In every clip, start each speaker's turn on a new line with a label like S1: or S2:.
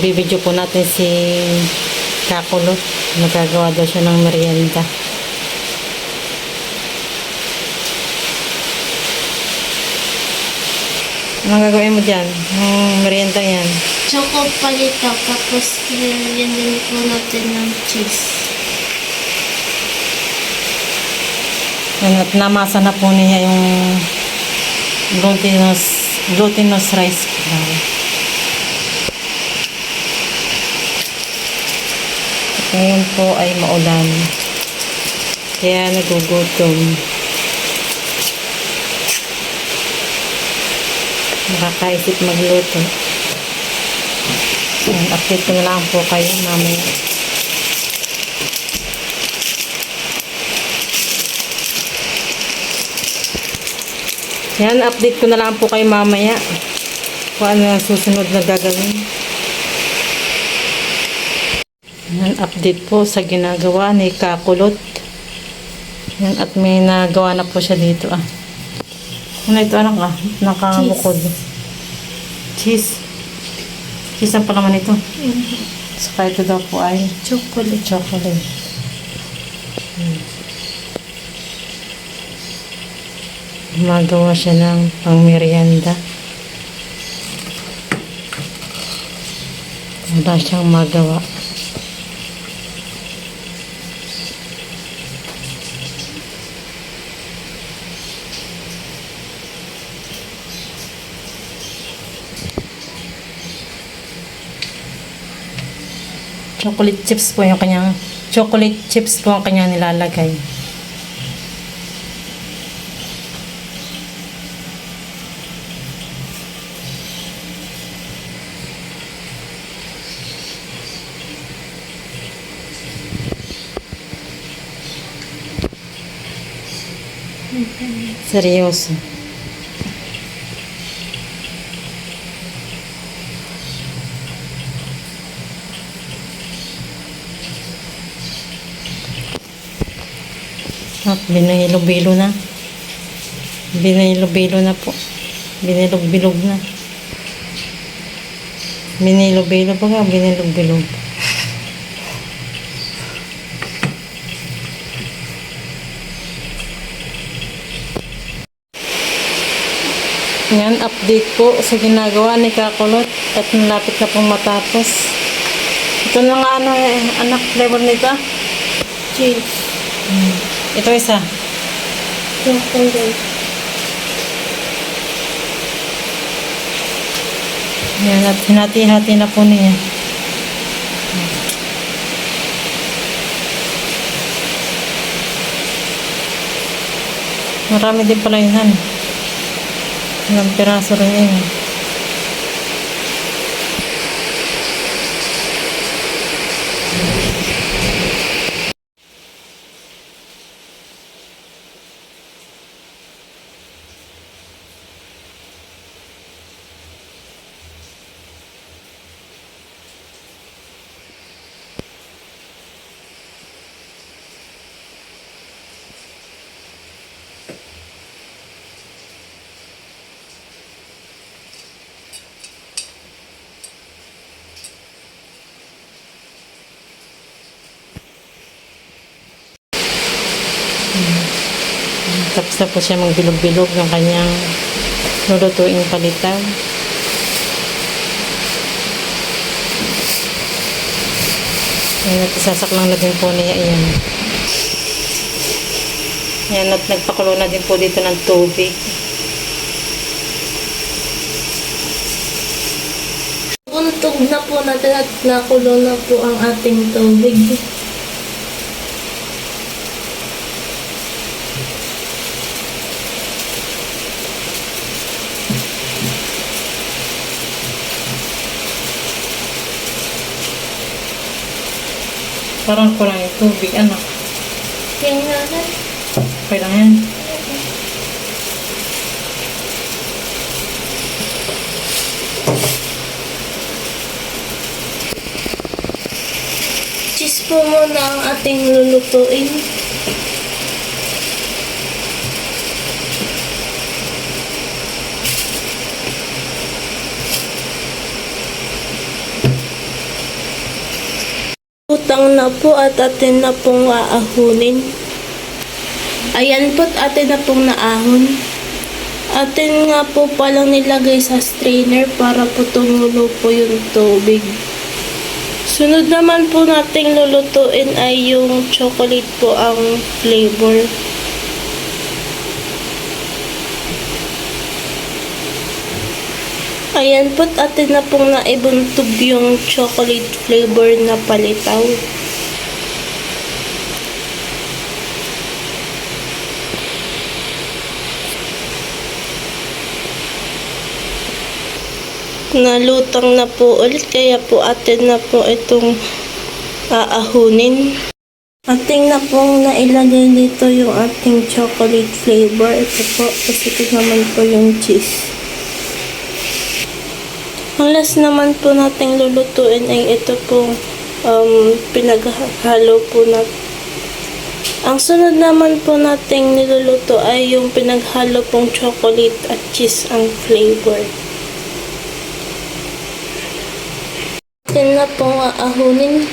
S1: Ibibidyo po natin si Kakulot. Nagagawa daw siya ng merienda. Anong gagawin mo dyan? Yung merienda yan.
S2: Choco palito, tapos nilagyan din po natin ng cheese.
S1: Yan, at namasa na po niya yung glutinous rice flour. At ngayon po ay maulan. Kaya nagugutom. Nakakaisip magluto. Yan, update ko na lang po kayo mamaya. Yan, update ko na lang po kayo mamaya kung ano ang susunod na gagawin. Yan, update po sa ginagawa ni Kakulot. Yan, at may nagawa na po siya dito. Ano ito, anak ka? Nakabukod. Cheese. Cheese ang palaman ito. Saka ito daw po ay chocolate. Gumagawa siya ng pang-merienda. Wala siyang magawa. Chocolate chips po ang kanyang nilalagay. Seryoso. At binahilo-bilo na. Binahilo-bilo na po. Binilog-bilog na. Binilo-bilo pa nga, binilog-bilog. Yan, update po sa ginagawa ni Kakulot at malapit na pong matapos. Ito na nga anak, flavor nito.
S2: Cheese.
S1: Ito isa.
S2: Chocolate.
S1: Yan, at hinati-hati na po niya. Marami din pala yun. Ilang piraso rin yun. Tapos na po siya magbilog-bilog ng kanyang lulutuing palitaw. Ayan, at isasaklang na din po niya iyan. Ayan, at nagpakulo na din po dito ng tubig.
S2: Untog na po natin at nakulo na po ang ating tubig.
S1: Parang kulang yung tubig, anak.
S2: Yan natin.
S1: Okay lang yan.
S2: Cheese po muna ang ating lulutuin. Nalutang na po at atin na pong aahunin. Ayan po't atin na pong naahon. Atin nga po palang nilagay sa strainer para po tumulo po yung tubig. Sunod naman po nating lulutuin ay yung chocolate po ang flavor. Ayan po't atin na pong naibuntog yung chocolate flavor na palitaw. Nalutang na po ulit kaya po atin na po itong aahunin. Ating na pong nailagay dito yung ating chocolate flavor. Ito po, kasi ito naman po yung cheese. Ang last naman po nating lulutuin ay ito pong pinaghalo po natin. Ang sunod naman po nating niluluto ay yung pinaghalo pong chocolate at cheese ang flavor. Atin na pong aahunin.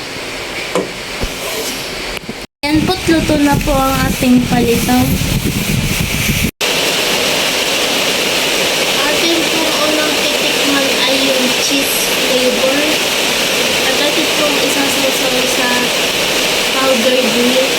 S2: Ayan po't luto na po ang ating palitaw. Atin pong unang titikman ay yung cheese flavor. At atin pong isasasaw sa powdered milk.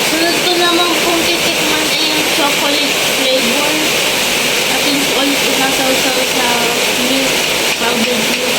S2: Sunod ko naman pong titikman ay yung chocolate flavor. Atin po ulit isasaw-saw sa milk, powdered milk.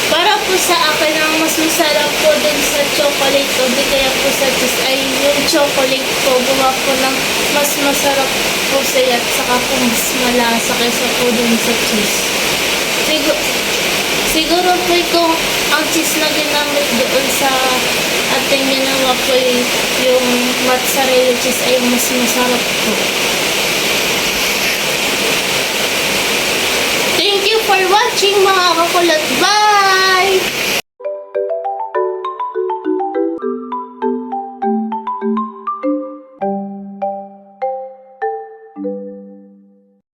S2: Para po sa akin, ang mas masarap po dun sa chocolate o di kaya po sa cheese ay yung chocolate po. Gawa po ng mas masarap po siya at saka po mas malasa kaysa po dun sa cheese. Siguro po kung ang cheese na ginamit doon sa ating ginawa po yung mozzarella cheese ay mas masarap po. Thank you for watching mga kakulot. Bye!